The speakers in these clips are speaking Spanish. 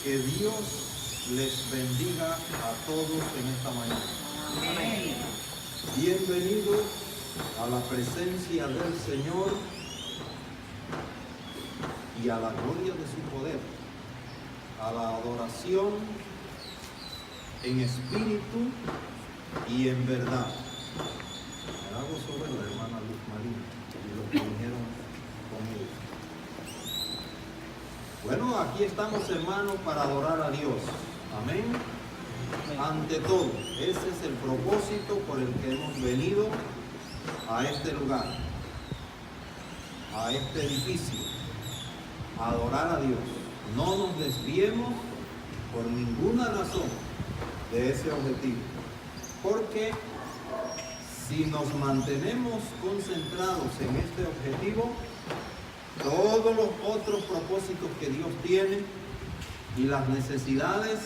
Que Dios les bendiga a todos en esta mañana. Amén. Bienvenidos a la presencia del Señor y a la gloria de su poder, a la adoración en espíritu y en verdad. Me hago sobre la hermana Luz María y los que vinieron conmigo. Bueno, aquí estamos, hermanos, para adorar a Dios. Amén. Ante todo, ese es el propósito por el que hemos venido a este lugar, a este edificio, a adorar a Dios. No nos desviemos por ninguna razón de ese objetivo, porque si nos mantenemos concentrados en este objetivo, todos los otros propósitos que Dios tiene y las necesidades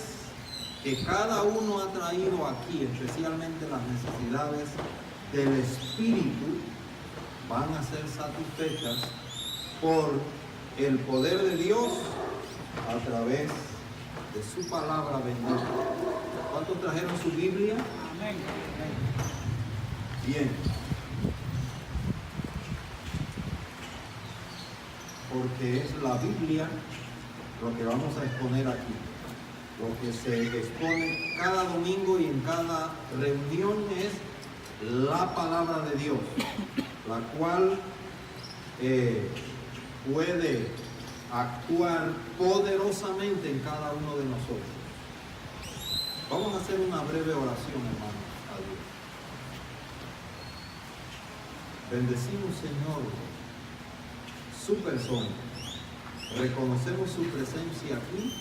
que cada uno ha traído aquí, especialmente las necesidades del Espíritu, van a ser satisfechas por el poder de Dios a través de su palabra bendita. ¿Cuántos trajeron su Biblia? Amén. Bien. Porque es la Biblia lo que vamos a exponer aquí. Lo que se expone cada domingo y en cada reunión es la palabra de Dios, la cual puede actuar poderosamente en cada uno de nosotros. Vamos a hacer una breve oración, hermanos, a Dios. Bendecimos, Señor, su persona. Reconocemos su presencia aquí.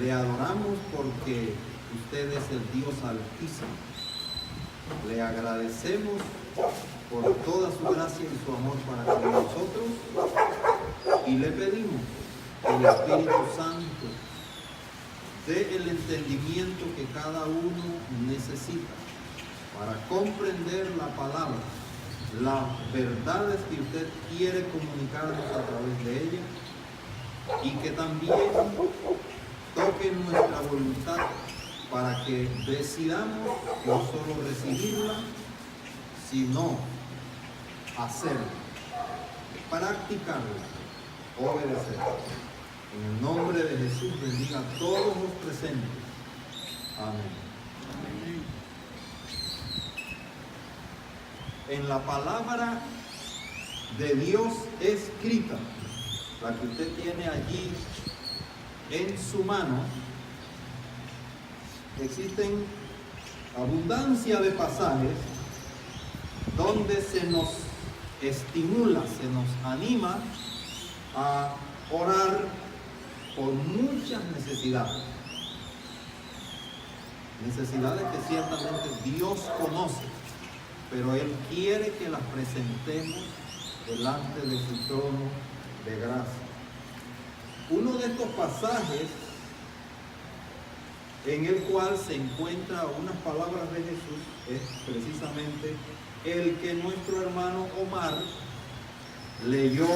Le adoramos porque usted es el Dios Altísimo. Le agradecemos por toda su gracia y su amor para con nosotros. Y le pedimos que el Espíritu Santo dé el entendimiento que cada uno necesita para comprender la palabra, las verdades que usted quiere comunicarnos a través de ella, y que también toque nuestra voluntad para que decidamos no solo recibirla, sino hacerla, practicarla, obedecerla. En el nombre de Jesús bendiga a todos los presentes. Amén. En la palabra de Dios escrita, la que usted tiene allí en su mano, existen abundancia de pasajes donde se nos estimula, se nos anima a orar por muchas necesidades. Necesidades que ciertamente Dios conoce, pero Él quiere que las presentemos delante de su trono de gracia. Uno de estos pasajes en el cual se encuentran unas palabras de Jesús es precisamente el que nuestro hermano Omar leyó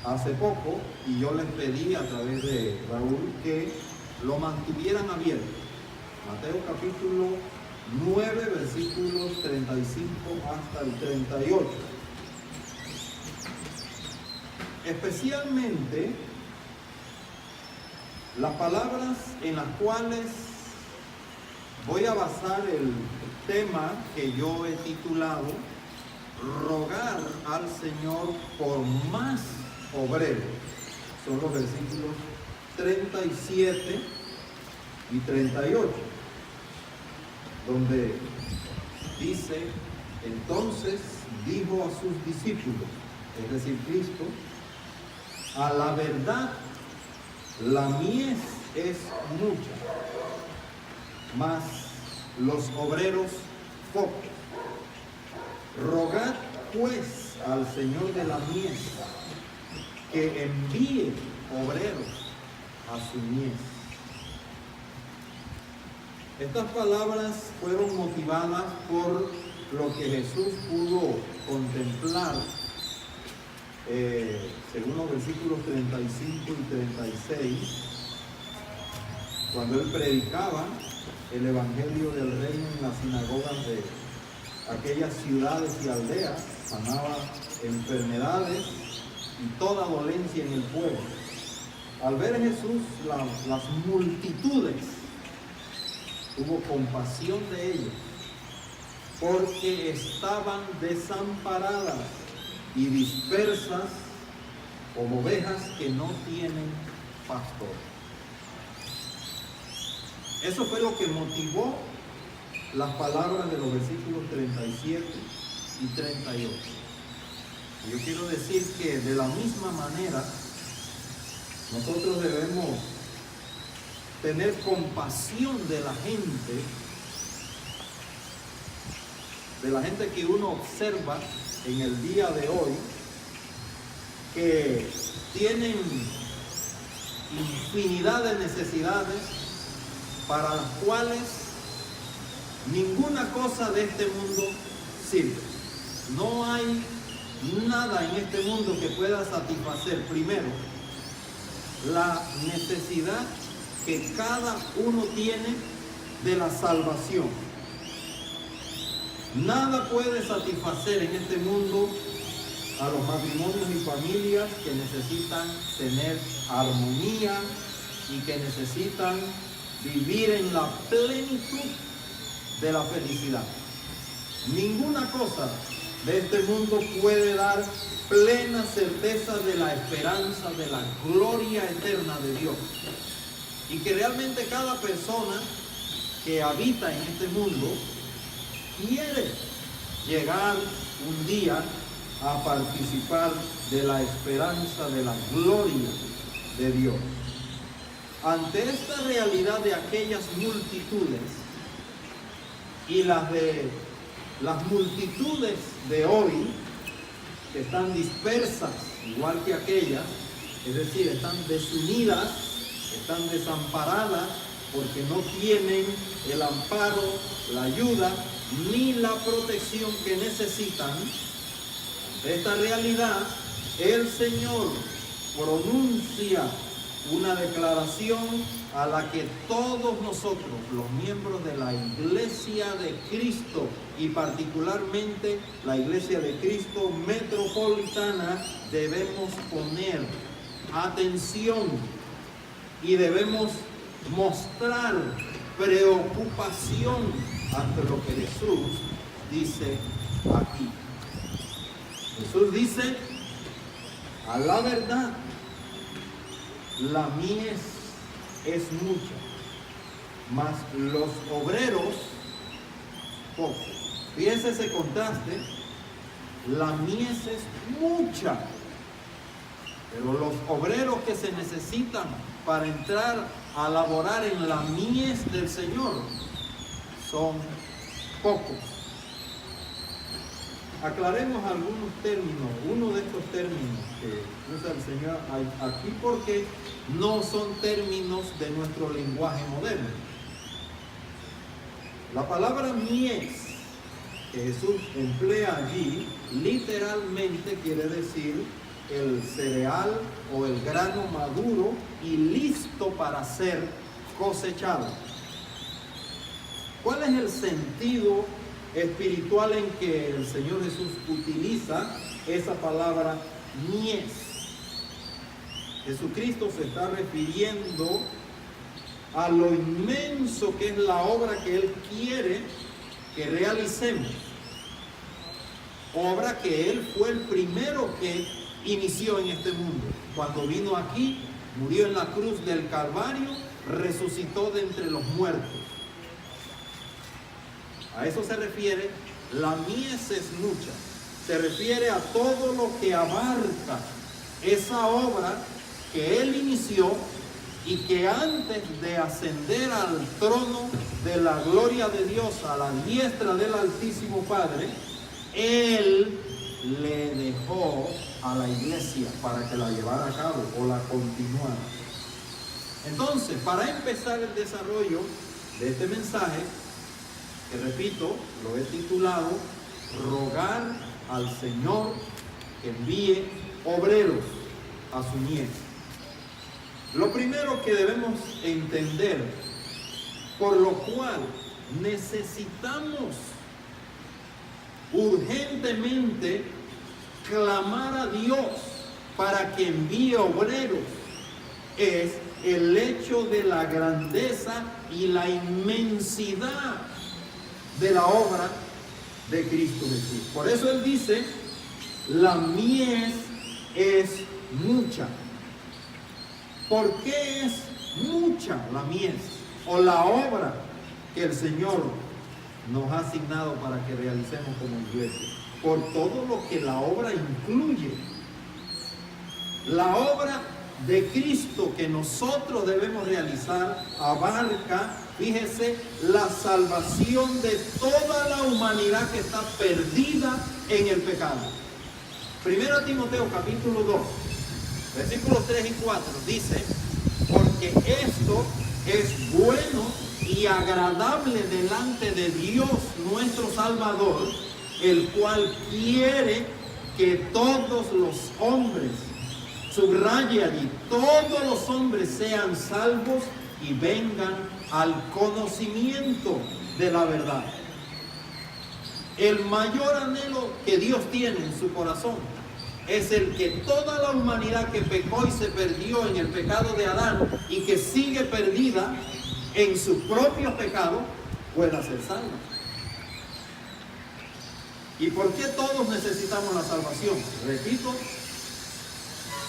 hace poco, y yo les pedí a través de Raúl que lo mantuvieran abierto. Mateo capítulo 9, versículos 35 hasta el 38. Especialmente las palabras en las cuales voy a basar el tema que yo he titulado Rogar al Señor por más obreros. Son los versículos 37 y 38, donde dice: entonces dijo a sus discípulos, es decir, Cristo, a la verdad, la mies es mucha, mas los obreros pocos. Rogad pues al Señor de la mies que envíe obreros a su mies. Estas palabras fueron motivadas por lo que Jesús pudo contemplar según los versículos 35 y 36, cuando él predicaba el evangelio del reino en las sinagogas de aquellas ciudades y aldeas, sanaba enfermedades y toda dolencia en el pueblo. Al ver Jesús las multitudes, tuvo compasión de ellos, porque estaban desamparadas y dispersas como ovejas que no tienen pastor. Eso fue lo que motivó las palabras de los versículos 37 y 38. Y yo quiero decir que de la misma manera nosotros debemos tener compasión de la gente que uno observa en el día de hoy, que tienen infinidad de necesidades para las cuales ninguna cosa de este mundo sirve. No hay nada en este mundo que pueda satisfacer primero la necesidad que cada uno tiene de la salvación. Nada puede satisfacer en este mundo a los matrimonios y familias que necesitan tener armonía y que necesitan vivir en la plenitud de la felicidad. Ninguna cosa de este mundo puede dar plena certeza de la esperanza, de la gloria eterna de Dios. Y que realmente cada persona que habita en este mundo quiere llegar un día a participar de la esperanza, de la gloria de Dios. Ante esta realidad de aquellas multitudes y las multitudes de hoy, que están dispersas igual que aquellas, es decir, están desunidas, están desamparadas porque no tienen el amparo, la ayuda ni la protección que necesitan. De esta realidad, el Señor pronuncia una declaración a la que todos nosotros, los miembros de la Iglesia de Cristo, y particularmente la Iglesia de Cristo Metropolitana, debemos poner atención y debemos mostrar preocupación ante lo que Jesús dice aquí. Jesús dice: a la verdad, la mies es mucha, mas los obreros pocos. Fíjense ese contraste. La mies es mucha, pero los obreros que se necesitan para entrar a laborar en la mies del Señor son pocos. Aclaremos algunos términos, uno de estos términos que usa el Señor aquí, porque no son términos de nuestro lenguaje moderno. La palabra mies que Jesús emplea allí literalmente quiere decir el cereal o el grano maduro y listo para ser cosechado. ¿Cuál es el sentido espiritual en que el Señor Jesús utiliza esa palabra mies? Jesucristo se está refiriendo a lo inmenso que es la obra que Él quiere que realicemos. Obra que Él fue el primero que inició en este mundo. Cuando vino aquí, murió en la cruz del Calvario, resucitó de entre los muertos. A eso se refiere, la mies es mucha. Se refiere a todo lo que abarca esa obra que Él inició y que antes de ascender al trono de la gloria de Dios, a la diestra del Altísimo Padre, Él le dejó a la iglesia para que la llevara a cabo o la continuara. Entonces, para empezar el desarrollo de este mensaje, que repito, lo he titulado Rogar al Señor que envíe obreros a su mies. Lo primero que debemos entender, por lo cual necesitamos urgentemente clamar a Dios para que envíe obreros, es el hecho de la grandeza y la inmensidad de la obra de Cristo Jesús. Por eso Él dice, la mies es mucha. ¿Por qué es mucha la mies o la obra que el Señor nos ha asignado para que realicemos como iglesia? Por todo lo que la obra incluye. La obra de Cristo que nosotros debemos realizar abarca, fíjese, la salvación de toda la humanidad que está perdida en el pecado. 1 Timoteo capítulo 2, versículos 3 y 4 dice, porque esto es bueno y agradable delante de Dios nuestro Salvador, el cual quiere que todos los hombres, subraye allí, todos los hombres sean salvos y vengan al conocimiento de la verdad. El mayor anhelo que Dios tiene en su corazón es el que toda la humanidad que pecó y se perdió en el pecado de Adán y que sigue perdida en su propio pecado pueda ser salva. ¿Y por qué todos necesitamos la salvación? Repito,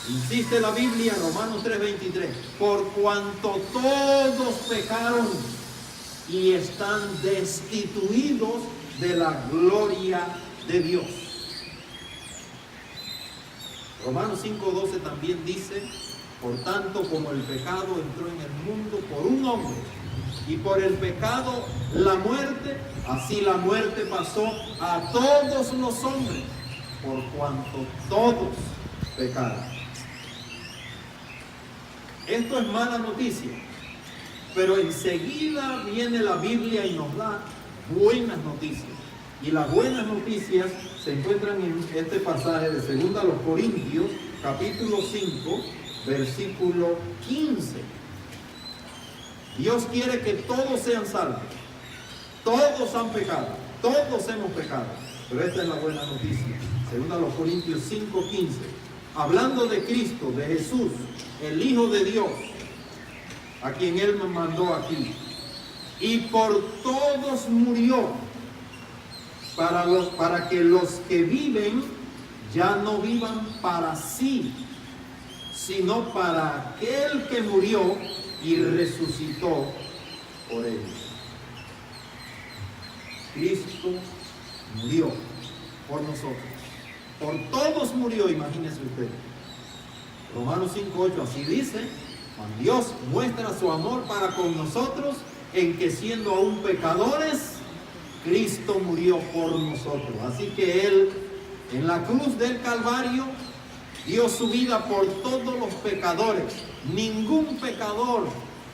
insiste la Biblia, Romanos 3:23, por cuanto todos pecaron y están destituidos de la gloria de Dios. Romanos 5:12 también dice, por tanto como el pecado entró en el mundo por un hombre, y por el pecado la muerte, así la muerte pasó a todos los hombres, por cuanto todos pecaron. Esto es mala noticia, pero enseguida viene la Biblia y nos da buenas noticias. Y las buenas noticias se encuentran en este pasaje de 2 Corintios, capítulo 5, versículo 15. Dios quiere que todos sean salvos. Todos han pecado, todos hemos pecado. Pero esta es la buena noticia. 2 Corintios 5:15. Hablando de Cristo, de Jesús, el Hijo de Dios, a quien Él me mandó aquí. Y por todos murió, para que los que viven ya no vivan para sí, sino para aquel que murió y resucitó por ellos. Cristo murió por nosotros. Por todos murió, imagínese usted. Romanos 5:8, así dice, cuando Dios muestra su amor para con nosotros, en que siendo aún pecadores, Cristo murió por nosotros. Así que Él, en la cruz del Calvario, dio su vida por todos los pecadores. Ningún pecador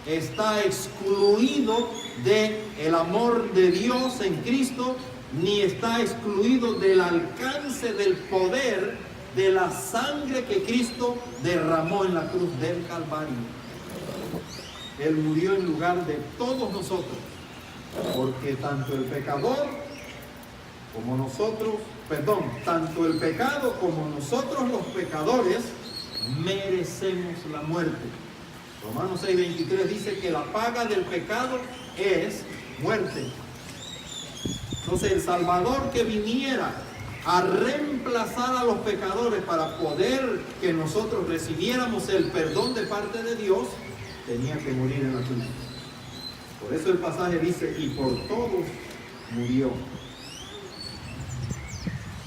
está excluido del amor de Dios en Cristo, ni está excluido del alcance del poder de la sangre que Cristo derramó en la cruz del Calvario. Él murió en lugar de todos nosotros, porque tanto el pecador como nosotros, tanto el pecado como nosotros los pecadores merecemos la muerte. Romanos 6:23 dice que la paga del pecado es muerte. Entonces el Salvador que viniera a reemplazar a los pecadores para poder que nosotros recibiéramos el perdón de parte de Dios, tenía que morir en la cruz. Por eso el pasaje dice, y por todos murió.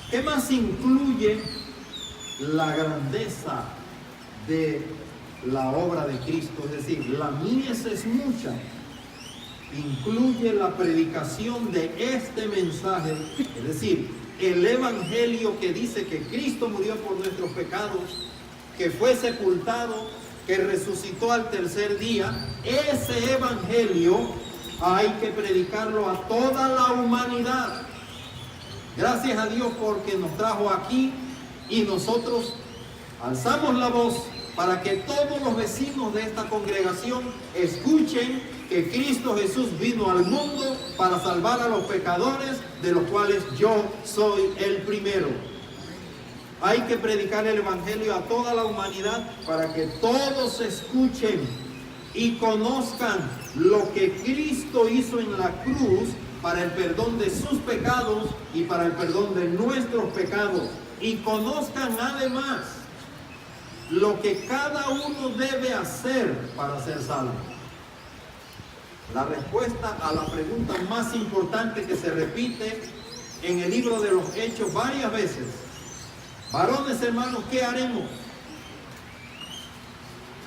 ¿Qué más incluye la grandeza de la obra de Cristo? Es decir, la mies es mucha. Incluye la predicación de este mensaje, es decir, el evangelio que dice que Cristo murió por nuestros pecados, que fue sepultado, que resucitó al tercer día. Ese evangelio hay que predicarlo a toda la humanidad. Gracias a Dios porque nos trajo aquí y nosotros alzamos la voz para que todos los vecinos de esta congregación escuchen que Cristo Jesús vino al mundo para salvar a los pecadores, de los cuales yo soy el primero. Hay que predicar el Evangelio a toda la humanidad para que todos escuchen y conozcan lo que Cristo hizo en la cruz para el perdón de sus pecados y para el perdón de nuestros pecados. Y conozcan además lo que cada uno debe hacer para ser salvo. La respuesta a la pregunta más importante que se repite en el libro de los Hechos varias veces: varones hermanos, ¿qué haremos?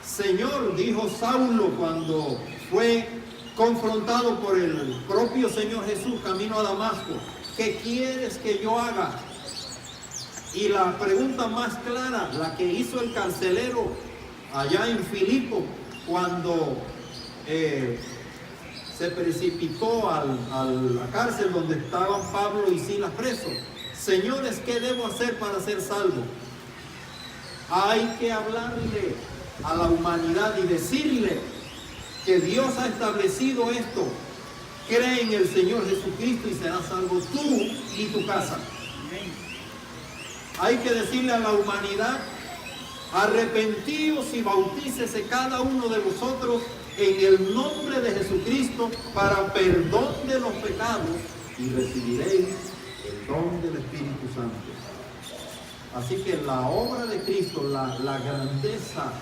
Señor, dijo Saulo cuando fue confrontado por el propio Señor Jesús camino a Damasco, ¿qué quieres que yo haga? Y la pregunta más clara, la que hizo el carcelero allá en Filipo, cuando se precipitó a la cárcel donde estaban Pablo y Silas presos: señores, ¿qué debo hacer para ser salvo? Hay que hablarle a la humanidad y decirle que Dios ha establecido esto. Cree en el Señor Jesucristo y serás salvo tú y tu casa. Hay que decirle a la humanidad: arrepentíos y bautícese cada uno de vosotros en el nombre de Jesucristo para perdón de los pecados y recibiréis el don del Espíritu Santo. Así que la obra de Cristo, la grandeza,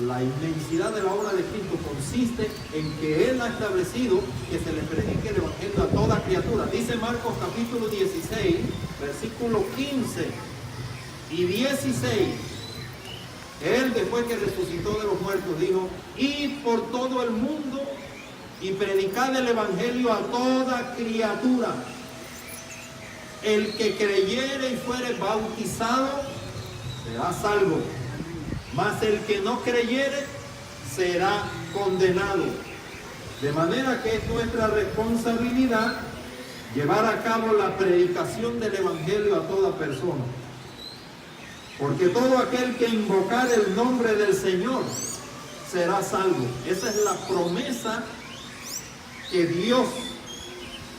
la inmensidad de la obra de Cristo consiste en que Él ha establecido que se le predique el Evangelio a toda criatura. Dice Marcos capítulo 16, versículo 15 y 16. Él, después que resucitó de los muertos, dijo: id por todo el mundo y predicad el Evangelio a toda criatura. El que creyere y fuere bautizado será salvo, mas el que no creyere será condenado. De manera que es nuestra responsabilidad llevar a cabo la predicación del Evangelio a toda persona. Porque todo aquel que invocar el nombre del Señor será salvo. Esa es la promesa que Dios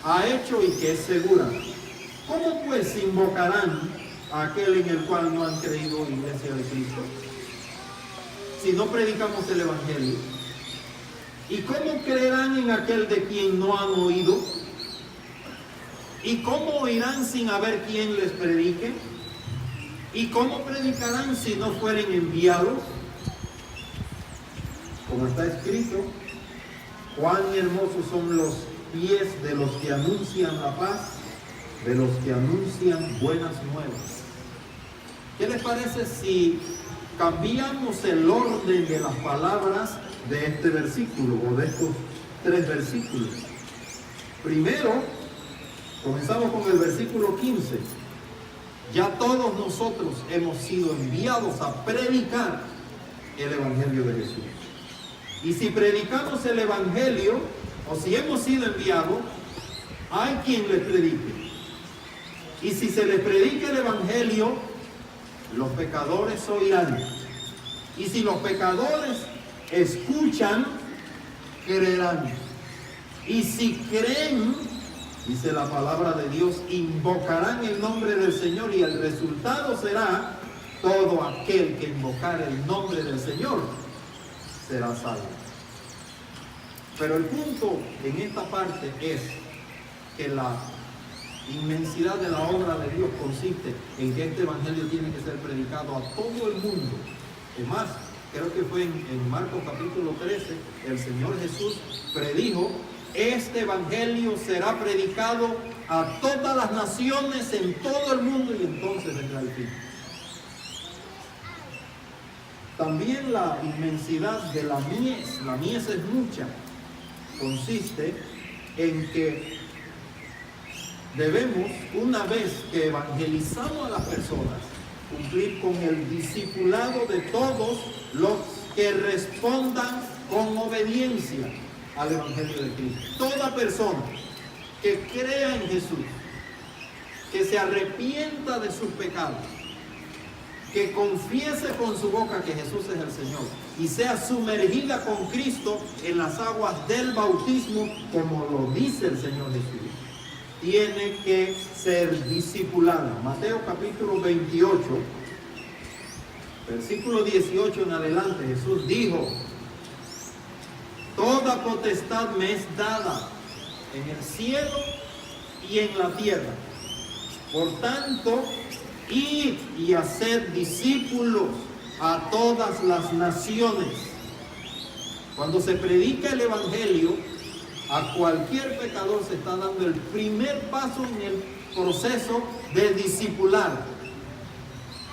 ha hecho y que es segura. ¿Cómo pues invocarán a aquel en el cual no han creído, iglesia de Cristo, si no predicamos el Evangelio? ¿Y cómo creerán en aquel de quien no han oído? ¿Y cómo oirán sin haber quien les predique? ¿Y cómo predicarán si no fueren enviados? Como está escrito: cuán hermosos son los pies de los que anuncian la paz, de los que anuncian buenas nuevas. ¿Qué les parece si cambiamos el orden de las palabras de este versículo o de estos 3 versículos? Primero, comenzamos con el versículo 15. Ya todos nosotros hemos sido enviados a predicar el Evangelio de Jesús. Y si predicamos el Evangelio, o si hemos sido enviados, hay quien les predique. Y si se les predica el Evangelio, los pecadores oirán. Y si los pecadores escuchan, creerán. Y si creen, dice la palabra de Dios, invocarán el nombre del Señor, y el resultado será: todo aquel que invocar el nombre del Señor será salvo. Pero el punto en esta parte es que la inmensidad de la obra de Dios consiste en que este Evangelio tiene que ser predicado a todo el mundo. Es más, creo que fue en Marcos capítulo 13, el Señor Jesús predijo: este Evangelio será predicado a todas las naciones en todo el mundo, y entonces vendrá el fin. También la inmensidad de la mies es mucha, consiste en que debemos, una vez que evangelizamos a las personas, cumplir con el discipulado de todos los que respondan con obediencia al Evangelio de Cristo. Toda persona que crea en Jesús, que se arrepienta de sus pecados que confiese con su boca que Jesús es el Señor y sea sumergida con Cristo en las aguas del bautismo, como lo dice el Señor Jesús, tiene que ser discipulada. Mateo capítulo 28, versículo 18 en adelante, Jesús dijo: toda potestad me es dada en el cielo y en la tierra. Por tanto, id y haced discípulos a todas las naciones. Cuando se predica el Evangelio, a cualquier pecador se está dando el primer paso en el proceso de discipular,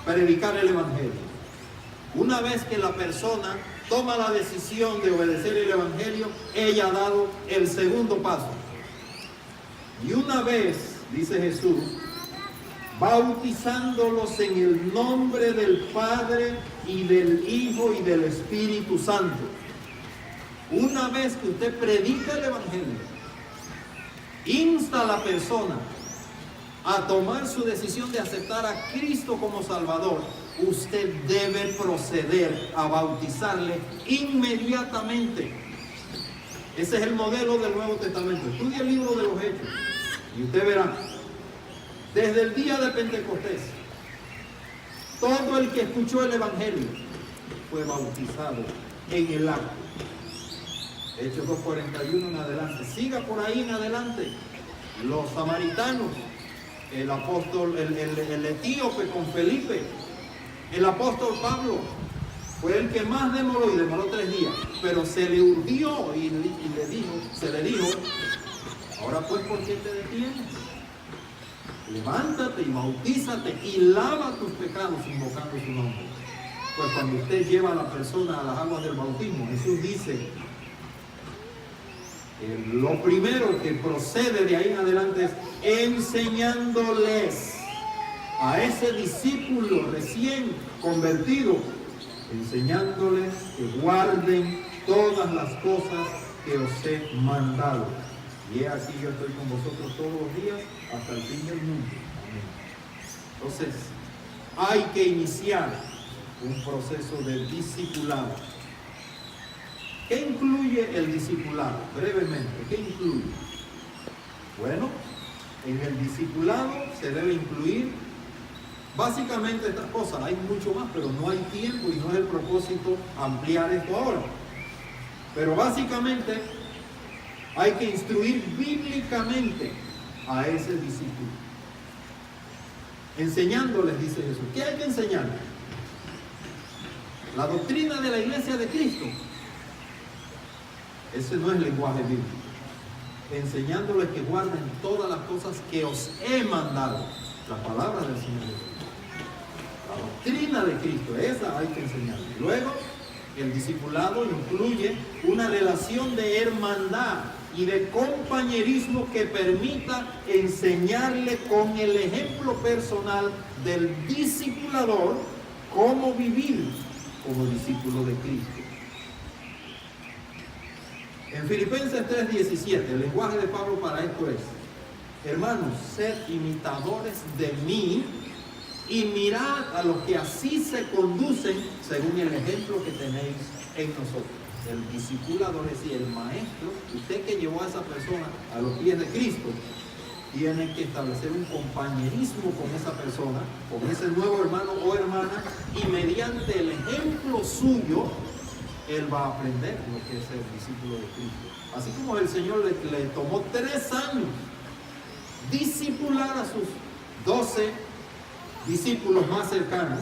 predicar el Evangelio. Una vez que la persona toma la decisión de obedecer el Evangelio, ella ha dado el segundo paso. Y una vez, dice Jesús, bautizándolos en el nombre del Padre y del Hijo y del Espíritu Santo. Una vez que usted predica el Evangelio, insta a la persona a tomar su decisión de aceptar a Cristo como Salvador, usted debe proceder a bautizarle inmediatamente. Ese es el modelo del Nuevo Testamento. Estudie el libro de los Hechos y usted verá, desde el día de Pentecostés, todo el que escuchó el Evangelio fue bautizado en el agua. Hechos 2:41 en adelante. Siga por ahí en adelante. Los samaritanos, el apóstol, el etíope con Felipe, el apóstol Pablo, fue el que más demoró, y demoró 3 días, pero se le urgió y se le dijo: ahora pues, ¿por qué te detienes? Levántate y bautízate y lava tus pecados invocando su nombre. Pues cuando usted lleva a la persona a las aguas del bautismo, Jesús dice, lo primero que procede de ahí en adelante es enseñándoles a ese discípulo recién convertido, enseñándoles que guarden todas las cosas que os he mandado. Y he aquí, yo estoy con vosotros todos los días hasta el fin del mundo. Amén. Entonces, hay que iniciar un proceso de discipulado. ¿Qué incluye el discipulado? Brevemente, ¿qué incluye? Bueno, en el discipulado se debe incluir básicamente estas cosas. Hay mucho más, pero no hay tiempo y no es el propósito ampliar esto ahora. Pero básicamente hay que instruir bíblicamente a ese discípulo, enseñándoles, dice Jesús. ¿Qué hay que enseñar? La doctrina de la iglesia de Cristo. Ese no es lenguaje bíblico. Enseñándoles que guarden todas las cosas que os he mandado. La palabra del Señor Jesús. La doctrina de Cristo, esa hay que enseñarles. Luego, el discipulado incluye una relación de hermandad y de compañerismo que permita enseñarle con el ejemplo personal del discipulador cómo vivir como discípulo de Cristo. En Filipenses 3:17, el lenguaje de Pablo para esto es: hermanos, sed imitadores de mí y mirad a los que así se conducen según el ejemplo que tenéis en nosotros. El discipulador, es decir, el maestro, usted que llevó a esa persona a los pies de Cristo, tiene que establecer un compañerismo con esa persona, con ese nuevo hermano o hermana, y mediante el ejemplo suyo, él va a aprender lo que es el discípulo de Cristo. Así como el Señor le tomó 3 años discipular a sus 12 discípulos más cercanos,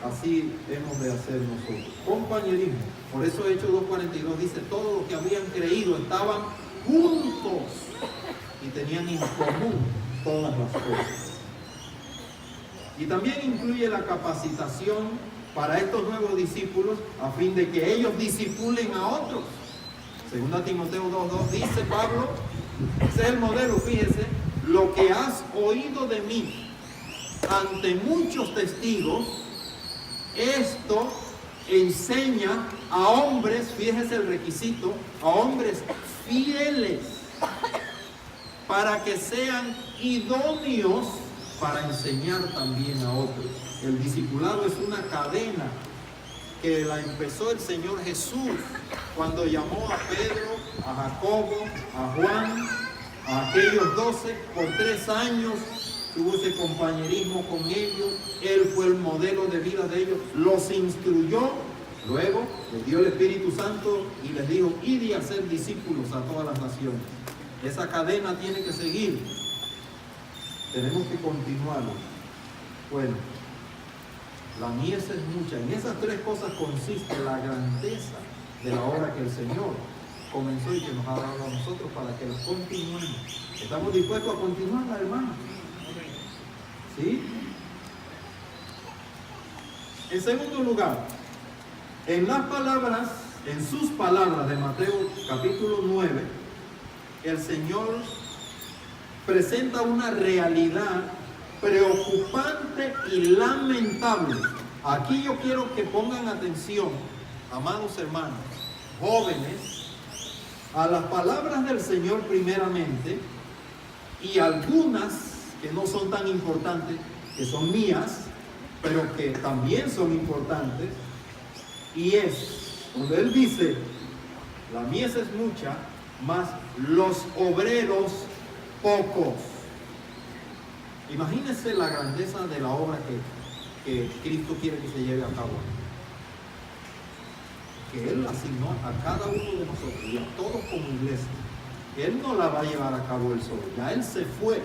así hemos de hacer nosotros. Compañerismo. Por eso Hechos 2:42 dice: todos los que habían creído estaban juntos y tenían en común todas las cosas. Y también incluye la capacitación para estos nuevos discípulos a fin de que ellos discipulen a otros. Segunda Timoteo 2:2 dice Pablo, ese es el modelo, fíjese: lo que has oído de mí ante muchos testigos, esto enseña a hombres, fíjese el requisito, a hombres fieles, para que sean idóneos para enseñar también a otros. El discipulado es una cadena que la empezó el Señor Jesús cuando llamó a Pedro, a Jacobo, a Juan, a aquellos 12 por 3 años. Tuvo ese compañerismo con ellos. Él fue el modelo de vida de ellos. Los instruyó. Luego les dio el Espíritu Santo y les dijo: id y hacer discípulos a todas las naciones. Esa cadena tiene que seguir. Tenemos que continuarlo. Bueno, la mies es mucha. En esas 3 cosas consiste la grandeza de la obra que el Señor comenzó y que nos ha dado a nosotros para que los continuemos. ¿Estamos dispuestos a continuarla, hermano? ¿Sí? En segundo lugar, en sus palabras de Mateo capítulo 9, el Señor presenta una realidad preocupante y lamentable. Aquí yo quiero que pongan atención, amados hermanos, jóvenes, a las palabras del Señor primeramente, y algunas que no son tan importantes, que son mías, pero que también son importantes, y es cuando Él dice: la mies es mucha, mas los obreros pocos. Imagínense la grandeza de la obra que Cristo quiere que se lleve a cabo, que Él asignó a cada uno de nosotros y a todos como iglesia. Él no la va a llevar a cabo Él solo, ya Él se fue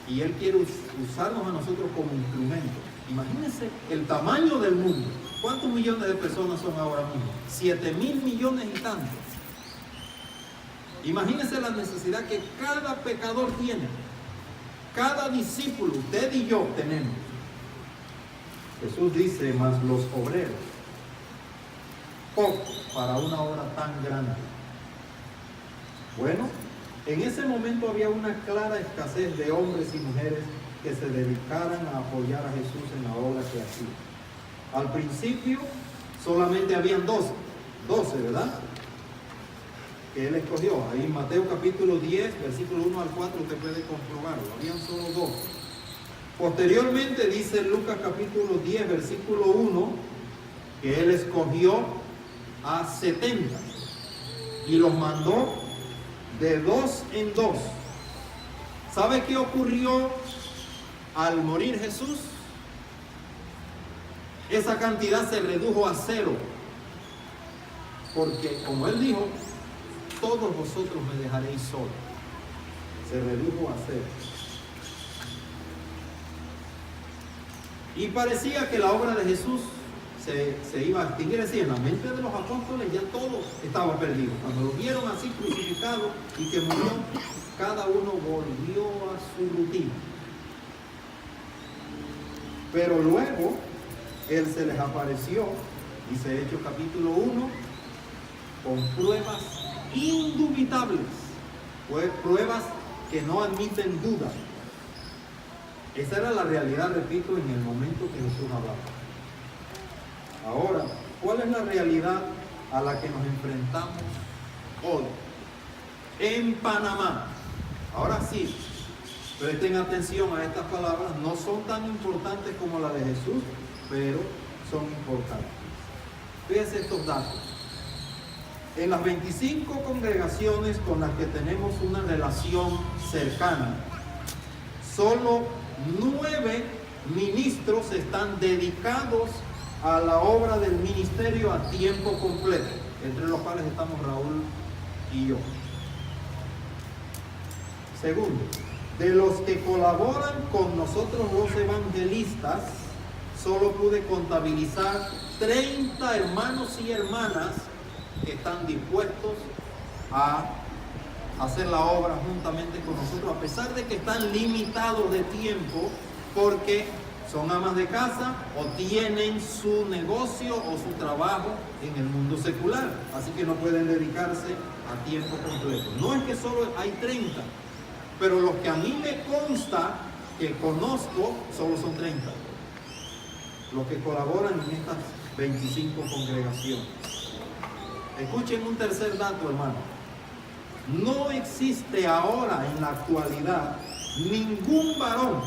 y Él quiere usarnos a nosotros como instrumento. Imagínense el tamaño del mundo. ¿Cuántos millones de personas son ahora mismo? 7.000 millones y tantos. Imagínense la necesidad que cada pecador tiene. Cada discípulo, usted y yo tenemos. Jesús dice: mas los obreros, poco para una obra tan grande. Bueno, en ese momento había una clara escasez de hombres y mujeres que se dedicaran a apoyar a Jesús en la obra que hacía. Al principio solamente habían 12, ¿verdad? Que Él escogió. Ahí en Mateo capítulo 10, versículo 1 al 4, usted puede comprobarlo. Habían solo 2. Posteriormente dice Lucas capítulo 10, versículo 1, que Él escogió a 70 y los mandó de 2 en 2. ¿Sabe qué ocurrió al morir Jesús? Esa cantidad se redujo a 0. Porque como Él dijo: todos vosotros me dejaréis solo. Se redujo a 0. Y parecía que la obra de Jesús se iba a extinguir. Así, en la mente de los apóstoles ya todo estaba perdido. Cuando lo vieron así crucificado y que murió, cada uno volvió a su rutina. Pero luego Él se les apareció, dice Hechos capítulo 1, con pruebas indubitables, pruebas que no admiten duda. Esa era la realidad, repito, en el momento que Jesús hablaba. Ahora, ¿cuál es la realidad a la que nos enfrentamos hoy? En Panamá. Ahora sí, presten atención a estas palabras. No son tan importantes como la de Jesús, pero son importantes. Fíjense estos datos. En las 25 congregaciones con las que tenemos una relación cercana, solo 9 ministros están dedicados a la obra del ministerio a tiempo completo, entre los cuales estamos Raúl y yo. Segundo, de los que colaboran con nosotros los evangelistas, solo pude contabilizar 30 hermanos y hermanas que están dispuestos a hacer la obra juntamente con nosotros, a pesar de que están limitados de tiempo porque son amas de casa o tienen su negocio o su trabajo en el mundo secular, así que no pueden dedicarse a tiempo completo. No es que solo hay 30, pero los que a mí me consta que conozco solo son 30, los que colaboran en estas 25 congregaciones. Escuchen un tercer dato, hermano. No existe ahora en la actualidad ningún varón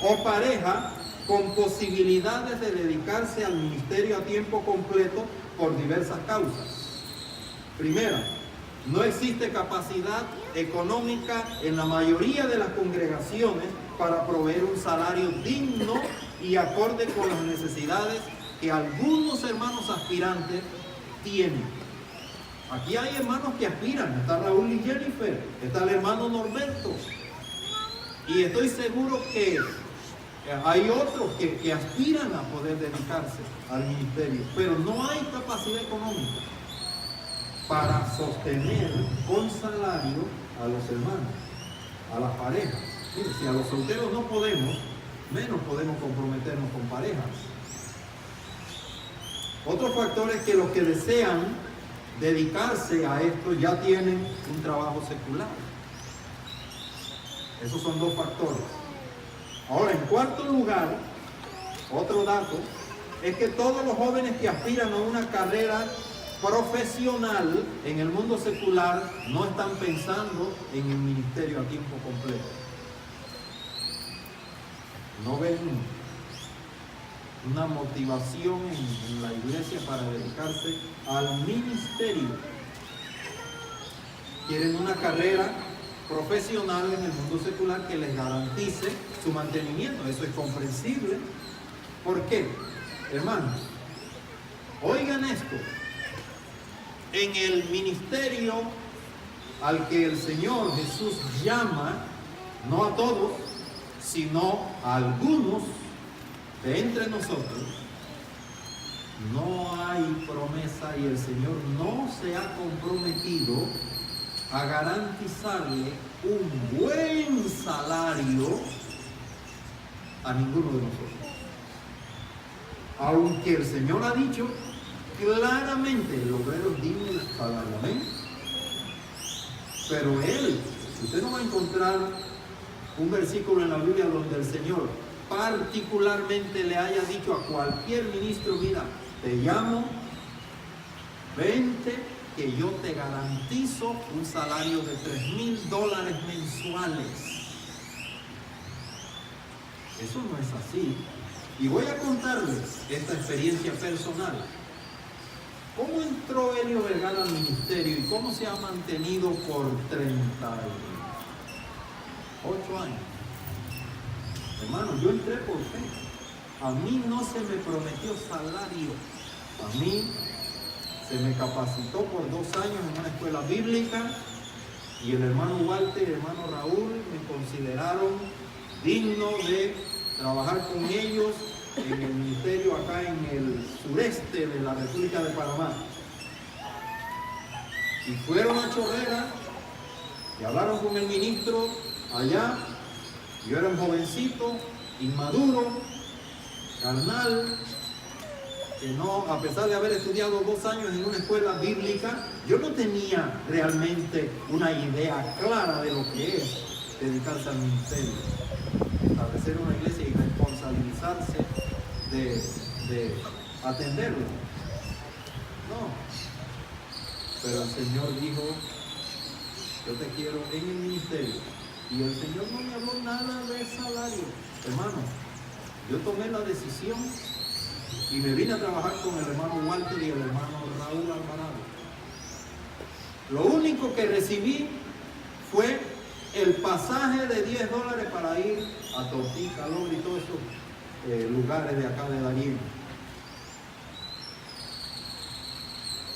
o pareja con posibilidades de dedicarse al ministerio a tiempo completo por diversas causas. Primera, no existe capacidad económica en la mayoría de las congregaciones para proveer un salario digno y acorde con las necesidades que algunos hermanos aspirantes tienen. Aquí hay hermanos que aspiran, está Raúl y Jennifer, está el hermano Norberto, y estoy seguro que hay otros que aspiran a poder dedicarse al ministerio, pero no hay capacidad económica para sostener con salario a los hermanos, a las parejas. Mire, si a los solteros no podemos, menos podemos comprometernos con parejas. Otro factor es que los que desean dedicarse a esto ya tienen un trabajo secular. Esos son dos factores. Ahora, en cuarto lugar, otro dato, es que todos los jóvenes que aspiran a una carrera profesional en el mundo secular no están pensando en el ministerio a tiempo completo. No ven una motivación en la iglesia para dedicarse al ministerio. Quieren una carrera profesional en el mundo secular que les garantice su mantenimiento. Eso es comprensible. ¿Por qué? Hermanos, oigan esto. En el ministerio al que el Señor Jesús llama, no a todos, sino a algunos de entre nosotros, no hay promesa y el Señor no se ha comprometido a garantizarle un buen salario a ninguno de nosotros. Aunque el Señor ha dicho claramente, el obrero es digno de salario, amén. Pero usted no va a encontrar un versículo en la Biblia donde el Señor particularmente le haya dicho a cualquier ministro: mira, te llamo, vente, que yo te garantizo un salario de $3,000 mensuales. Eso no es así. Y voy a contarles esta experiencia personal. ¿Cómo entró Elio Vergara al ministerio y cómo se ha mantenido por 38 años? Hermano, yo entré por fe. A mí no se me prometió salario. A mí se me capacitó por 2 años en una escuela bíblica y el hermano Walter y el hermano Raúl me consideraron digno de trabajar con ellos en el ministerio acá en el sureste de la República de Panamá. Y fueron a Chorrera y hablaron con el ministro allá. Yo era un jovencito, inmaduro, carnal, que no, a pesar de haber estudiado 2 años en una escuela bíblica, yo no tenía realmente una idea clara de lo que es dedicarse al ministerio, establecer una iglesia y responsabilizarse de atenderla. No, pero el Señor dijo: yo te quiero en el ministerio. Y el Señor no me habló nada de salario. Hermano, yo tomé la decisión y me vine a trabajar con el hermano Walter y el hermano Raúl Alvarado. Lo único que recibí fue el pasaje de $10 para ir a Tortí, Calor y todos esos lugares de acá de Darién.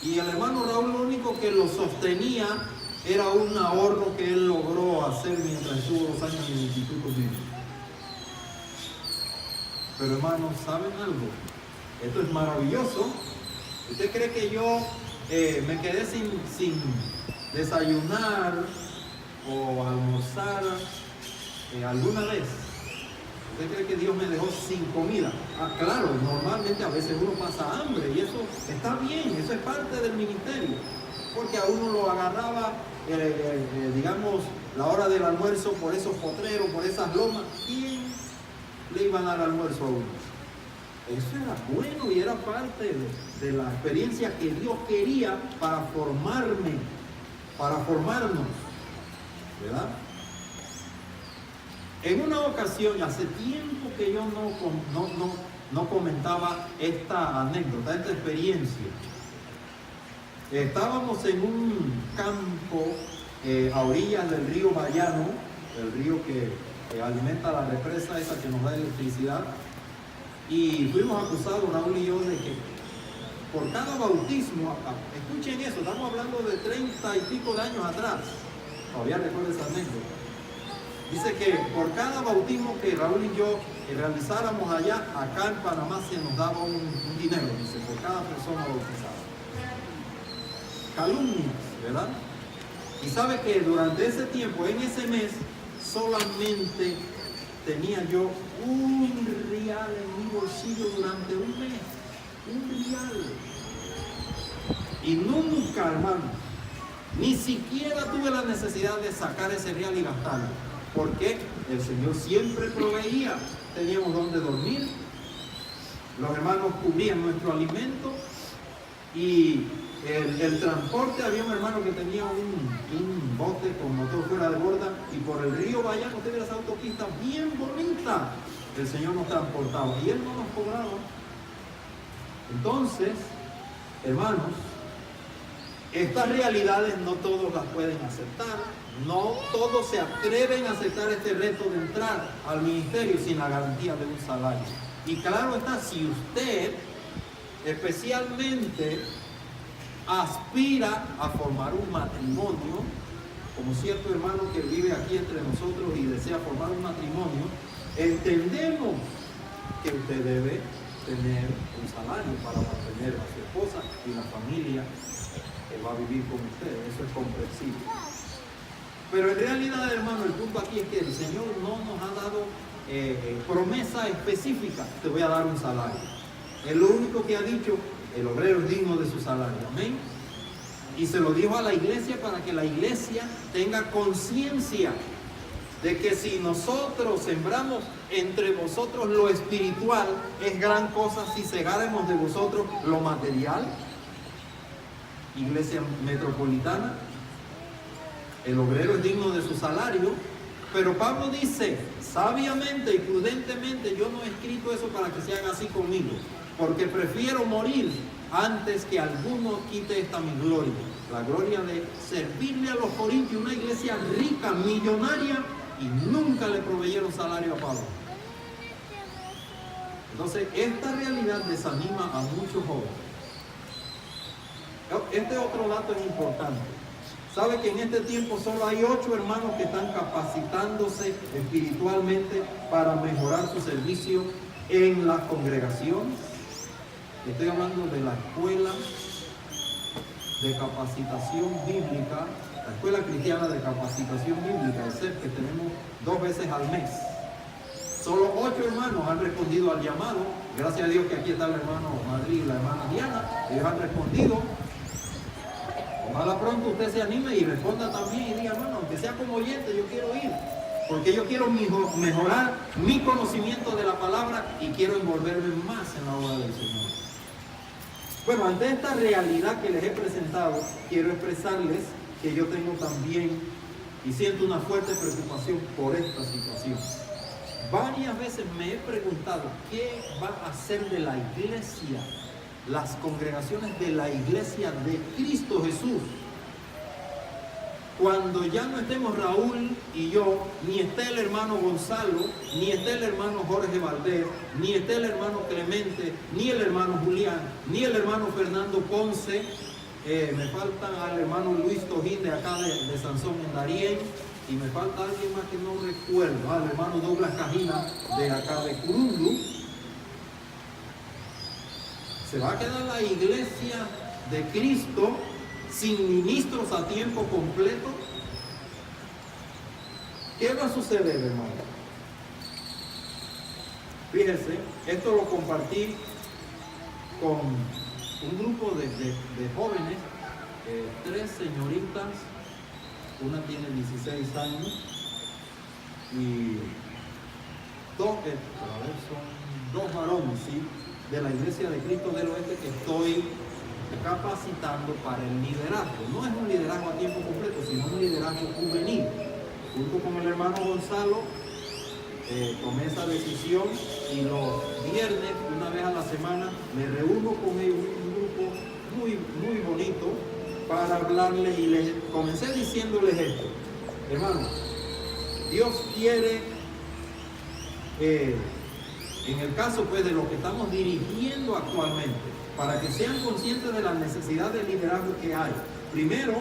Y el hermano Raúl lo único que lo sostenía era un ahorro que él logró hacer mientras estuvo 2 años en el Instituto Bíblico. Pero hermanos, ¿saben algo? Esto es maravilloso. ¿Usted cree que yo me quedé sin desayunar o almorzar alguna vez? ¿Usted cree que Dios me dejó sin comida? Ah, claro, normalmente a veces uno pasa hambre y eso está bien, eso es parte del ministerio. Porque a uno lo agarraba, digamos, la hora del almuerzo por esos potreros, por esas lomas. ¿Quién le iba a dar almuerzo a uno? Eso era bueno y era parte de la experiencia que Dios quería para formarme, para formarnos, ¿verdad? En una ocasión, hace tiempo que yo no comentaba esta anécdota, esta experiencia. Estábamos en un campo a orillas del río Bayano, el río que alimenta la represa esa que nos da electricidad, y fuimos acusados, Raúl y yo, de que por cada bautismo, escuchen eso, estamos hablando de 30 y pico de años atrás, todavía recuerdo esa anécdota. Dice que por cada bautismo que Raúl y yo realizáramos allá, acá en Panamá se nos daba un dinero, dice, por cada persona bautizada. Calumnias, ¿verdad? Y sabe que durante ese tiempo, en ese mes, solamente tenía yo un real en mi bolsillo durante un mes. Un real. Y nunca, hermano, ni siquiera tuve la necesidad de sacar ese real y gastarlo. Porque el Señor siempre proveía. Teníamos donde dormir. Los hermanos cubrían nuestro alimento. Y el transporte, había un hermano que tenía un bote con motor fuera de borda. Y por el río Bayano, usted ve las autopistas bien bonitas. El Señor nos transportaba. Y Él no nos cobraba. Entonces, hermanos, estas realidades no todos las pueden aceptar, no todos se atreven a aceptar este reto de entrar al ministerio sin la garantía de un salario. Y claro está, si usted especialmente aspira a formar un matrimonio, como cierto hermano que vive aquí entre nosotros y desea formar un matrimonio, entendemos que usted debe tener un salario para mantener a su esposa y la familia que va a vivir con usted. Eso es comprensible. Pero en realidad, hermano, el punto aquí es que el Señor no nos ha dado promesa específica. Te voy a dar un salario. Es lo único que ha dicho: el obrero es digno de su salario. Amén. Y se lo dijo a la iglesia para que la iglesia tenga conciencia de que si nosotros sembramos entre vosotros lo espiritual, es gran cosa si segáremos de vosotros lo material. Iglesia metropolitana, el obrero es digno de su salario, pero Pablo dice, sabiamente y prudentemente, yo no he escrito eso para que se haga así conmigo, porque prefiero morir antes que alguno quite esta mi gloria, la gloria de servirle a los corintios, una iglesia rica, millonaria, y nunca le proveyeron salario a Pablo. Entonces, esta realidad desanima a muchos jóvenes. Este otro dato es importante. ¿Sabe que en este tiempo solo hay 8 hermanos que están capacitándose espiritualmente para mejorar su servicio en la congregación? Estoy hablando de la escuela de capacitación bíblica, la escuela cristiana de capacitación bíblica, el CEP, que tenemos 2 veces al mes. Solo 8 hermanos han respondido al llamado. Gracias a Dios que aquí está el hermano Madrid y la hermana Diana. Ellos han respondido. Ojalá pronto usted se anime y responda también y diga, hermano, aunque sea como oyente, yo quiero ir. Porque yo quiero mejorar mi conocimiento de la palabra y quiero envolverme más en la obra del Señor. Bueno, ante esta realidad que les he presentado, quiero expresarles que yo tengo también y siento una fuerte preocupación por esta situación. Varias veces me he preguntado qué va a hacer de la iglesia, las congregaciones de la iglesia de Cristo Jesús, cuando ya no estemos Raúl y yo, ni esté el hermano Gonzalo, ni esté el hermano Jorge Valdés, ni esté el hermano Clemente, ni el hermano Julián, ni el hermano Fernando Ponce. Me faltan al hermano Luis Tojín de acá de Sansón en Darién, y me falta alguien más que no recuerdo, al hermano Douglas Cajina de acá de Curundu. Se va a quedar la iglesia de Cristo sin ministros a tiempo completo. ¿Qué va a suceder, hermano? Fíjense, esto lo compartí con un grupo de jóvenes, 3 señoritas, una tiene 16 años y 2 varones, ¿sí?, de la Iglesia de Cristo del Oeste, que estoy capacitando para el liderazgo. No es un liderazgo a tiempo completo, sino un liderazgo juvenil. Junto con el hermano Gonzalo, tomé esa decisión y los viernes, una vez a la semana, me reúno con ellos, un grupo muy bonito, para hablarles y les comencé diciéndoles esto. Hermanos, Dios quiere, en el caso pues de lo que estamos dirigiendo actualmente, para que sean conscientes de la necesidad de liderazgo que hay. Primero,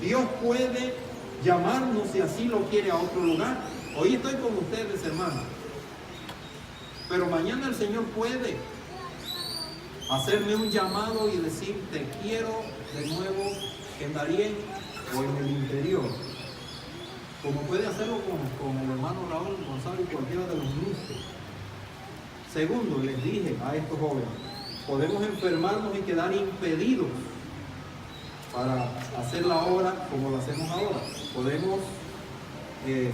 Dios puede llamarnos, si así lo quiere, a otro lugar. Hoy estoy con ustedes, hermanos, pero mañana el Señor puede hacerme un llamado y decir, te quiero de nuevo en Darién o en el interior, como puede hacerlo con el hermano Raúl González y cualquiera de los ministros. Segundo, les dije a estos jóvenes, podemos enfermarnos y quedar impedidos para hacer la obra como lo hacemos ahora. Podemos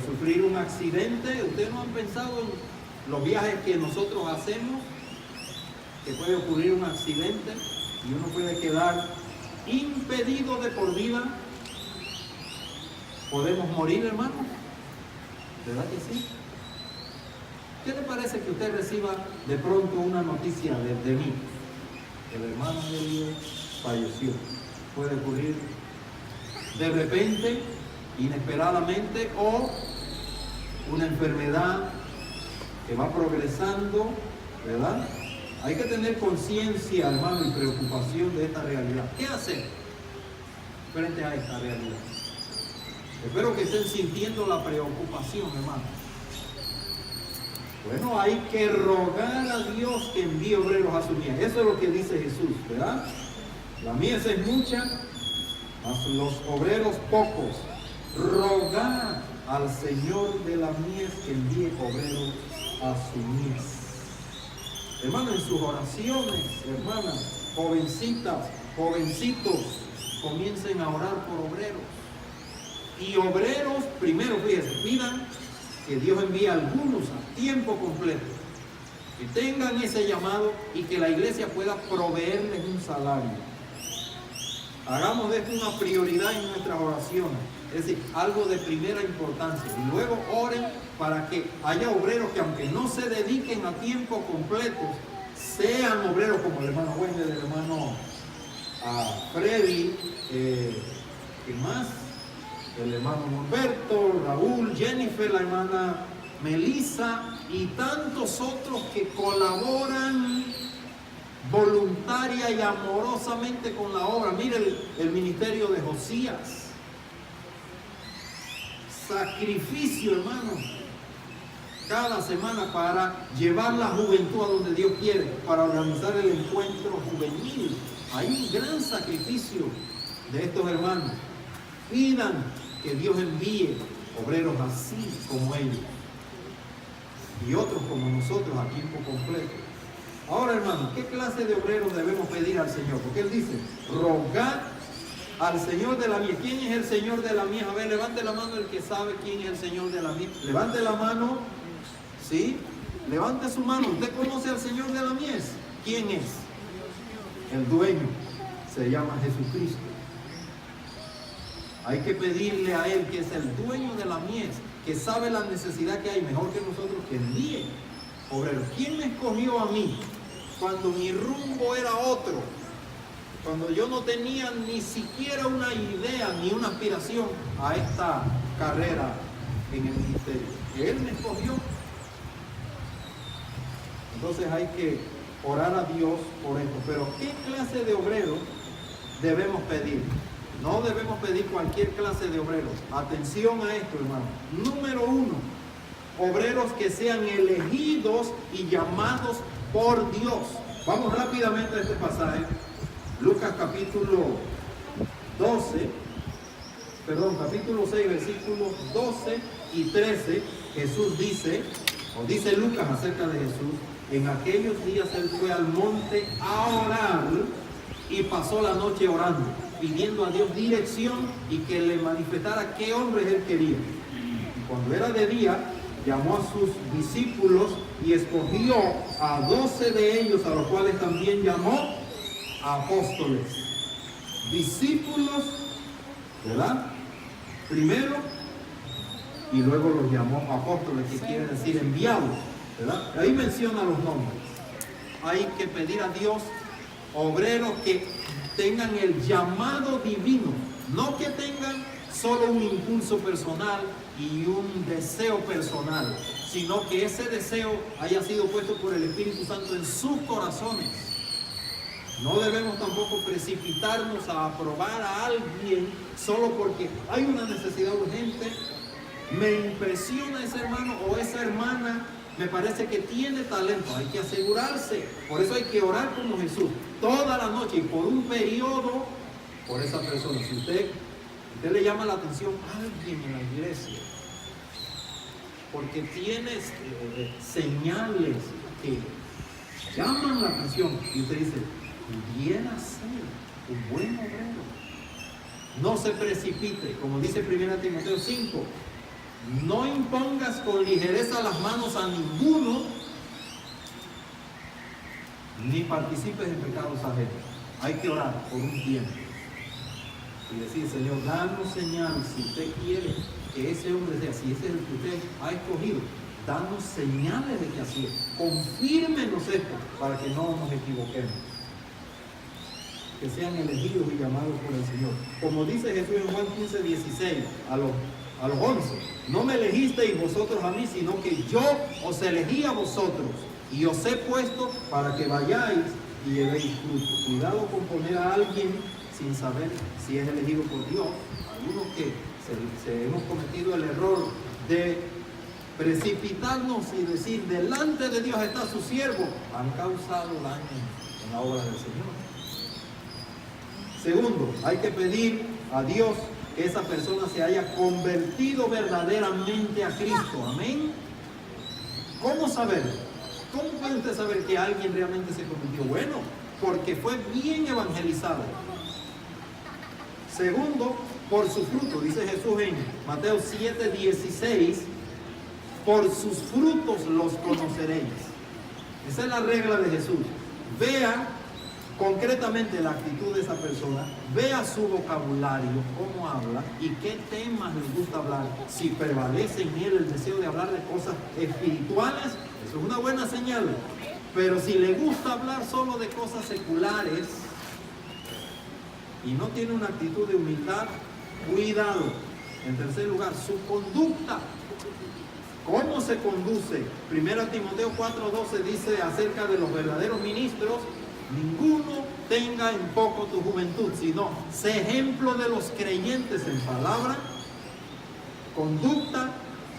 sufrir un accidente. Ustedes no han pensado en los viajes que nosotros hacemos, que puede ocurrir un accidente y uno puede quedar impedido de por vida. Podemos morir, hermano. ¿Verdad que sí? ¿Qué le parece que usted reciba de pronto una noticia de mí? El hermano de falleció. Puede ocurrir de repente, inesperadamente, o una enfermedad que va progresando, ¿verdad? Hay que tener conciencia, hermano, y preocupación de esta realidad. ¿Qué hacer frente a esta realidad? Espero que estén sintiendo la preocupación, hermano. Bueno, hay que rogar a Dios que envíe obreros a su mies. Eso es lo que dice Jesús, ¿verdad? La mies es mucha, mas los obreros pocos. Rogad al Señor de la mies que envíe obreros a su mies. Hermano, en sus oraciones, hermanas, jovencitas, jovencitos, comiencen a orar por obreros. Y obreros, primero, fíjense, pidan que Dios envíe algunos a tiempo completo, que tengan ese llamado y que la iglesia pueda proveerles un salario. Hagamos de esto una prioridad en nuestras oraciones, es decir, algo de primera importancia. Y luego oren para que haya obreros que, aunque no se dediquen a tiempo completo, sean obreros como el hermano Wendel, el hermano Freddy, ¿qué más? El hermano Norberto, Raúl, Jennifer, la hermana Melissa y tantos otros que colaboran voluntaria y amorosamente con la obra. Mire el ministerio de Josías. Sacrificio, hermano, cada semana para llevar la juventud a donde Dios quiere, para organizar el encuentro juvenil. Hay un gran sacrificio de estos hermanos. Pidan que Dios envíe obreros así como ellos y otros como nosotros a tiempo completo. Ahora, hermanos, ¿qué clase de obreros debemos pedir al Señor? Porque Él dice, rogad al Señor de la mies. ¿Quién es el Señor de la mies? A ver, levante la mano el que sabe quién es el Señor de la mies. Levante la mano, ¿sí? Levante su mano. ¿Usted conoce al Señor de la mies? ¿Quién es? El dueño. Se llama Jesucristo. Hay que pedirle a Él, que es el dueño de la mies, que sabe la necesidad que hay, mejor que nosotros, que envíe obreros. ¿Quién me escogió a mí cuando mi rumbo era otro? Cuando yo no tenía ni siquiera una idea ni una aspiración a esta carrera en el ministerio. Él me escogió. Entonces hay que orar a Dios por esto. Pero ¿qué clase de obreros debemos pedir? No debemos pedir cualquier clase de obreros. Atención a esto, hermano. Número 1, obreros que sean elegidos y llamados por Dios. Vamos rápidamente a este pasaje. Lucas capítulo 6, versículos 12 y 13. Jesús dice, o dice Lucas acerca de Jesús, en aquellos días Él fue al monte a orar y pasó la noche orando, pidiendo a Dios dirección y que le manifestara qué hombres Él quería. Y cuando era de día, llamó a sus discípulos y escogió a 12 de ellos, a los cuales también llamó apóstoles. Discípulos, ¿verdad? Primero, y luego los llamó apóstoles, que quiere decir enviados, ¿verdad? Ahí menciona los nombres. Hay que pedir a Dios obreros que tengan el llamado divino, no que tengan solo un impulso personal y un deseo personal, sino que ese deseo haya sido puesto por el Espíritu Santo en sus corazones. No debemos tampoco precipitarnos a aprobar a alguien solo porque hay una necesidad urgente. Me impresiona ese hermano o esa hermana, me parece que tiene talento. Hay que asegurarse. Por eso hay que orar como Jesús toda la noche y por un periodo por esa persona. Si usted le llama la atención a alguien en la iglesia porque tiene señales que llaman la atención y usted dice, pudiera ser un buen obrero. No se precipite, como dice 1 Timoteo 5, no impongas con ligereza las manos a ninguno, ni participes en pecados ajenos. Hay que orar por un tiempo y decir, Señor, danos señal si usted quiere que ese hombre sea, si ese es el que usted ha escogido, danos señales de que así es. Confírmenos esto para que no nos equivoquemos. Que sean elegidos y llamados por el Señor. Como dice Jesús en Juan 15:16 a los 11, no me elegisteis vosotros a mí, sino que yo os elegí a vosotros y os he puesto para que vayáis y llevéis fruto. Cuidado con poner a alguien sin saber si es elegido por Dios. Algunos que se hemos cometido el error de precipitarnos y decir, delante de Dios está su siervo, han causado daño en la obra del Señor. Segundo, hay que pedir a Dios que esa persona se haya convertido verdaderamente a Cristo. Amén. ¿Cómo saber? ¿Cómo puede usted saber que alguien realmente se convirtió? Bueno, porque fue bien evangelizado. Segundo, por su fruto. Dice Jesús en Mateo 7:16, por sus frutos los conoceréis. Esa es la regla de Jesús. Vea concretamente la actitud de esa persona, vea su vocabulario, cómo habla y qué temas le gusta hablar. Si prevalece en él el deseo de hablar de cosas espirituales, eso es una buena señal. Pero si le gusta hablar solo de cosas seculares y no tiene una actitud de humildad, cuidado. En tercer lugar, su conducta. ¿Cómo se conduce? 1 Timoteo 4:12 dice acerca de los verdaderos ministros, ninguno tenga en poco tu juventud, sino sé ejemplo de los creyentes en palabra, conducta,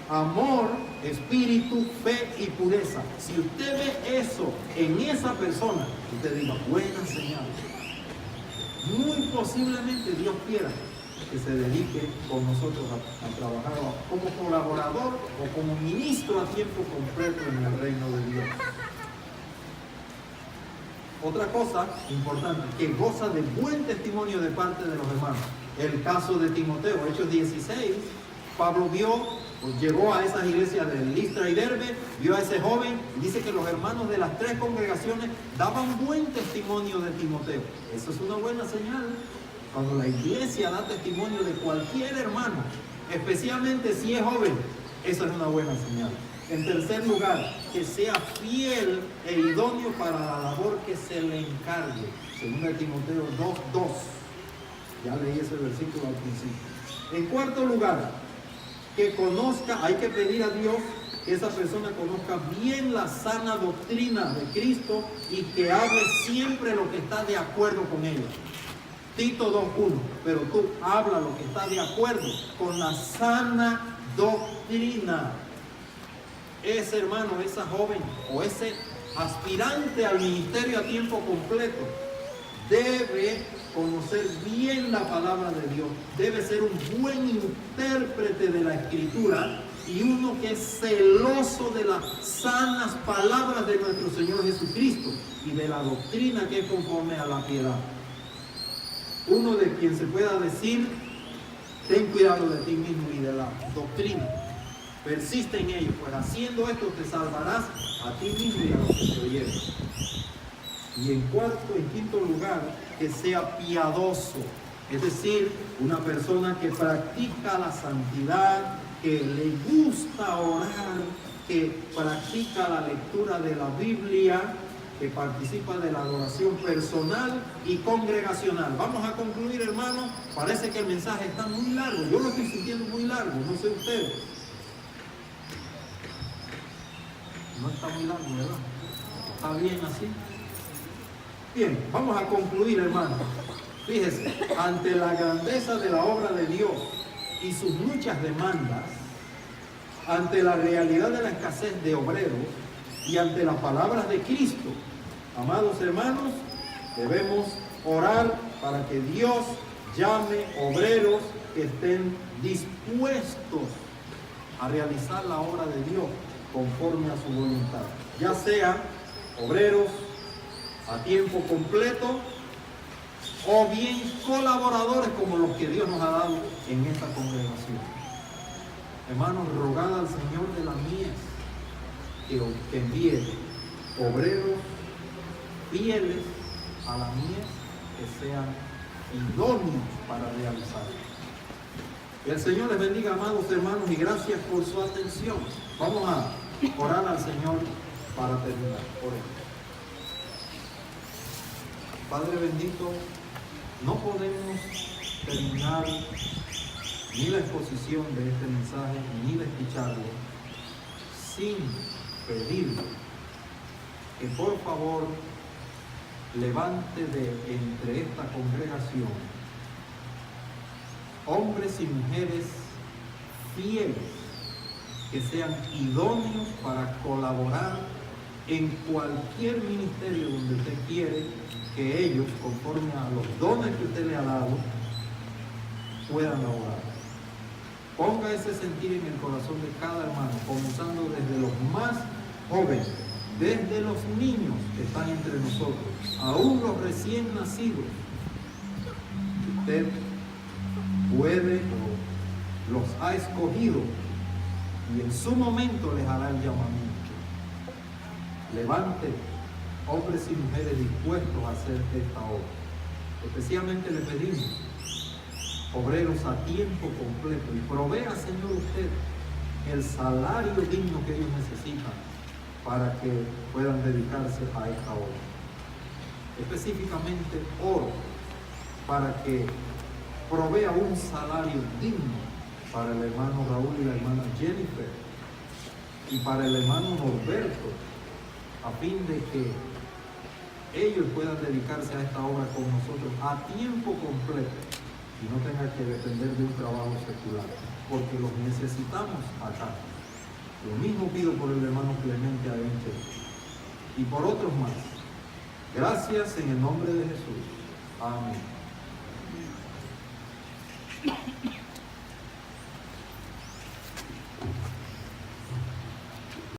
amor, espíritu, fe y pureza. Si usted ve eso en esa persona, usted diga, buena señal. Muy posiblemente Dios quiera que se dedique con nosotros a trabajar como colaborador o como ministro a tiempo completo en el reino de Dios. Otra cosa importante, que goza de buen testimonio de parte de los hermanos. El caso de Timoteo, Hechos 16, Pablo llegó a esas iglesias de Listra y Derbe, vio a ese joven, y dice que los hermanos de las tres congregaciones daban buen testimonio de Timoteo. Eso es una buena señal. Cuando la iglesia da testimonio de cualquier hermano, especialmente si es joven, eso es una buena señal. En tercer lugar, que sea fiel e idóneo para la labor que se le encargue. Según Timoteo 2:2. Ya leí ese versículo al principio. En cuarto lugar, que conozca, hay que pedir a Dios que esa persona conozca bien la sana doctrina de Cristo y que hable siempre lo que está de acuerdo con ella. Tito 2:1, pero tú habla lo que está de acuerdo con la sana doctrina. Ese hermano, esa joven o ese aspirante al ministerio a tiempo completo debe conocer bien la palabra de Dios, debe ser un buen intérprete de la Escritura y uno que es celoso de las sanas palabras de nuestro Señor Jesucristo y de la doctrina que es conforme a la piedad. Uno de quien se pueda decir, ten cuidado de ti mismo y de la doctrina. Persiste en ello, pues haciendo esto te salvarás a ti mismo y a los que te oyeron. Y en quinto lugar, que sea piadoso, es decir, una persona que practica la santidad, que le gusta orar, que practica la lectura de la Biblia, que participa de la adoración personal y congregacional. Vamos a concluir, hermanos. Parece que el mensaje está muy largo. Yo lo estoy sintiendo muy largo, no sé ustedes. No está muy largo, ¿verdad? ¿Está bien así? Bien, vamos a concluir, hermanos. Fíjese, ante la grandeza de la obra de Dios y sus muchas demandas, ante la realidad de la escasez de obreros y ante las palabras de Cristo, amados hermanos, debemos orar para que Dios llame obreros que estén dispuestos a realizar la obra de Dios conforme a su voluntad, ya sea obreros a tiempo completo o bien colaboradores como los que Dios nos ha dado en esta congregación. Hermanos, rogad al Señor de la mies que envíe obreros fieles a la mies, que sean idóneos para realizarlo. Que el Señor les bendiga, amados hermanos, y gracias por su atención. Vamos a orar al Señor para terminar. Oremos. Padre bendito, no podemos terminar ni la exposición de este mensaje, ni de escucharlo, sin pedirle que por favor levante de entre esta congregación hombres y mujeres fieles, que sean idóneos para colaborar en cualquier ministerio donde usted quiere que ellos, conforme a los dones que usted le ha dado, puedan laborar. Ponga ese sentir en el corazón de cada hermano, comenzando desde los más jóvenes, desde los niños que están entre nosotros, aún los recién nacidos. Usted puede o los ha escogido y en su momento les hará el llamamiento. Levante hombres y mujeres dispuestos a hacer esta obra. Especialmente le pedimos obreros a tiempo completo y provea, Señor, usted el salario digno que ellos necesitan para que puedan dedicarse a esta obra. Específicamente oro para que provea un salario digno para el hermano Raúl y la hermana Jennifer y para el hermano Norberto, a fin de que ellos puedan dedicarse a esta obra con nosotros a tiempo completo y no tengan que depender de un trabajo secular, porque los necesitamos acá. Lo mismo pido por el hermano Clemente Arenche y por otros más. Gracias en el nombre de Jesús. Amén.